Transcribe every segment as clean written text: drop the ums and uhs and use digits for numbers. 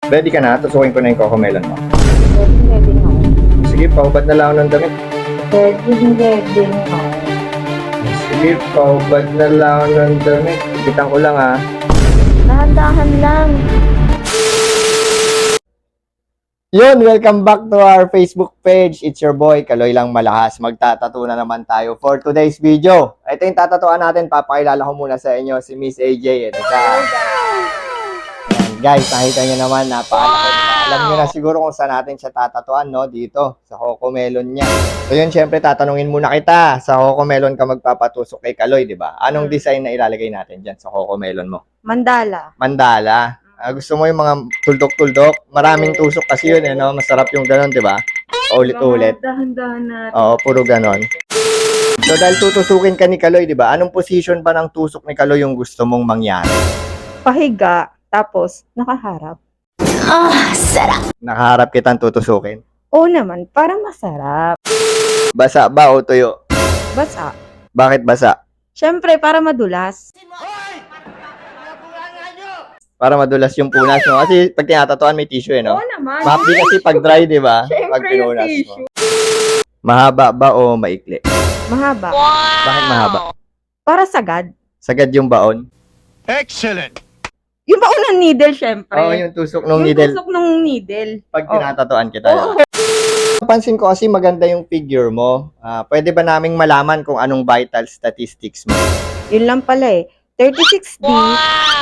Ready ka na? Tusukin ko na yung cocomelon mo. Ready na ako. Sige, paubad na lang ako ng damit. Ready na ako. Sige, paubad na lang ako ng damit. Ipitan ko lang ha. Dahan-dahan lang. Yun, welcome back to our Facebook page. It's your boy, Kaloy Lang Malahas. Magtatato na naman tayo for today's video. Ito yung tatatuan natin. Papakilala ko muna sa inyo si Miss AJ. Ito siya. Ayan, guys, nakita nyo naman, napakalaki. Alam nyo na siguro kung saan natin siya tatatuan, no? Dito, sa cocomelon niya. So yun, syempre, tatanungin muna kita. Sa cocomelon ka magpapatusok kay Kaloy, di ba? Anong design na ilalagay natin dyan sa cocomelon mo? Mandala. Mandala. Gusto mo yung mga tuldok-tuldok? Maraming tusok kasi yun, eh, no? Masarap yung ganon, di ba? Ulit-ulit. Dahan-dahan natin. Oo, puro ganon. So, dahil tutusukin ka ni Kaloy, di ba? Anong position ba ng tusok ni Kaloy yung gusto mong mangyari? Pahiga, tapos nakaharap. Nakaharap kitang tutusukin. Oo naman, para masarap. Basa ba o tuyo? Basa. Bakit basa? Siyempre, para madulas. Para madulas yung punas, no? Kasi pag tinatatuan may tissue, eh, no? Oo naman. Mahapdi kasi pag dry, di ba? Siyempre Pag yung pinunas mo. tissue. Mahaba ba o maikli? Mahaba. Bakit mahaba? Para sagad. Sagad yung baon? Excellent. Yung baon ng needle, siyempre. Oo, yung tusok ng Yung needle. tusok ng needle. Pag Oo. tinatatuan kita. Oo. Napansin ko kasi maganda yung figure mo. Pwede ba naming malaman kung anong vital statistics mo? Yun lang pala eh. 36D,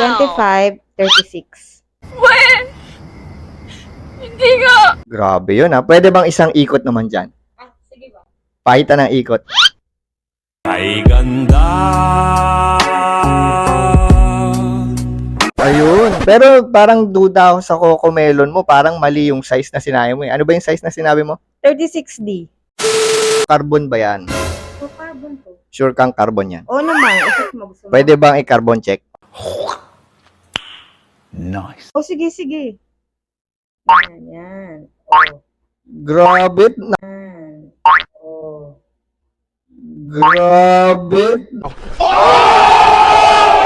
25, 36. Grabe yun, ha? Pwede bang isang ikot naman dyan? Ah, sige ba? Pahitan ng ikot. Ay ganda. Ayun. Pero parang duda ako sa cocomelon mo. Parang mali yung size na sinabi mo. Eh. Ano ba yung size na sinabi mo? 36D. Carbon ba yan? So, carbon to. Sure kang carbon yan. Oo naman. Isip mo gusto mo. Pwede bang i-carbon check? Nice. O, sige, sige. Yan, yan. O, Grabe. yan. O. Grabe.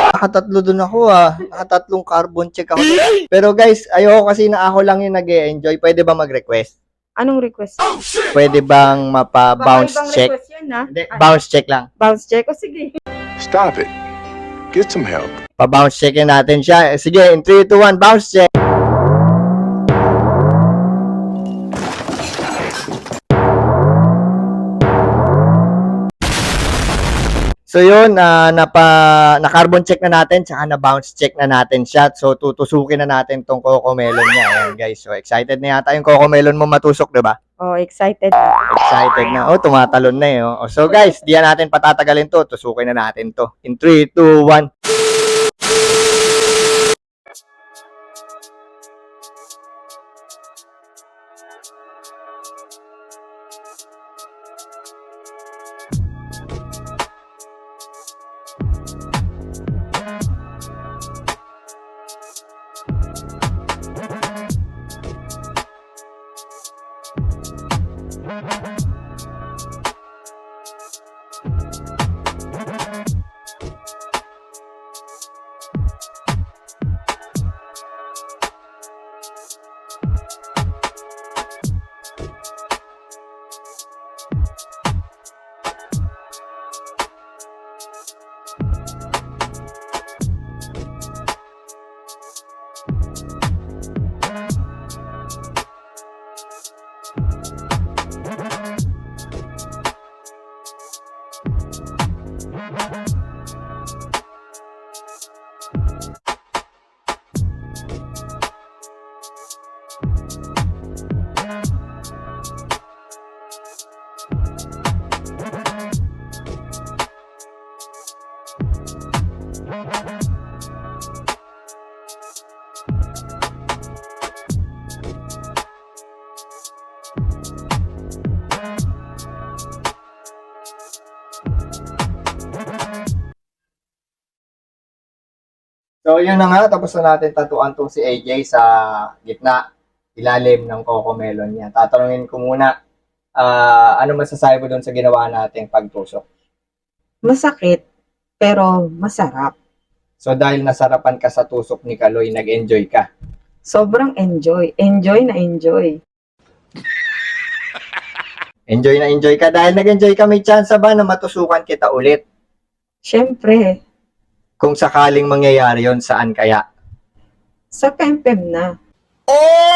Nakatatlo dun ako, Nakatatlong carbon check ako. Pero guys, ayoko kasi na ako lang yung nag-e-enjoy. Pwede ba mag-request? Anong request? Pwede bang mapa-bounce Baka ibang check? request yan, ha? Hindi, bounce check lang. Bounce check? O, sige. Stop it. Get some help. Pa-bounce checkin natin siya. Sige, in 3, 2, 1, bounce check. So yun, na-carbon check na natin, tsaka na-bounce check na natin siya. So tutusukin na natin tong cocomelon niya. Ayan guys, so excited na yata yung cocomelon mo matusok, di ba? Oh, excited. Excited na. Oh, tumatalon na eh. Oh. So guys, di na natin patatagalin to. Tusukin na natin to. In 3, 2, 1. So, yun na nga. Tapos na natin tatuan tong si AJ sa gitna, ilalim ng cocomelon niya. Tatanungin ko muna, ano masasabi mo doon sa ginawa nating pagtusok? Masakit, pero masarap. So, dahil nasarapan ka sa tusok ni Kaloy, nag-enjoy ka. Sobrang enjoy. Enjoy na enjoy. Enjoy na enjoy ka. Dahil nag-enjoy ka, may chance ba na matusukan kita ulit? Siyempre, Kung sakaling mangyayari yon, saan kaya? sa PEMPEM na. Oh!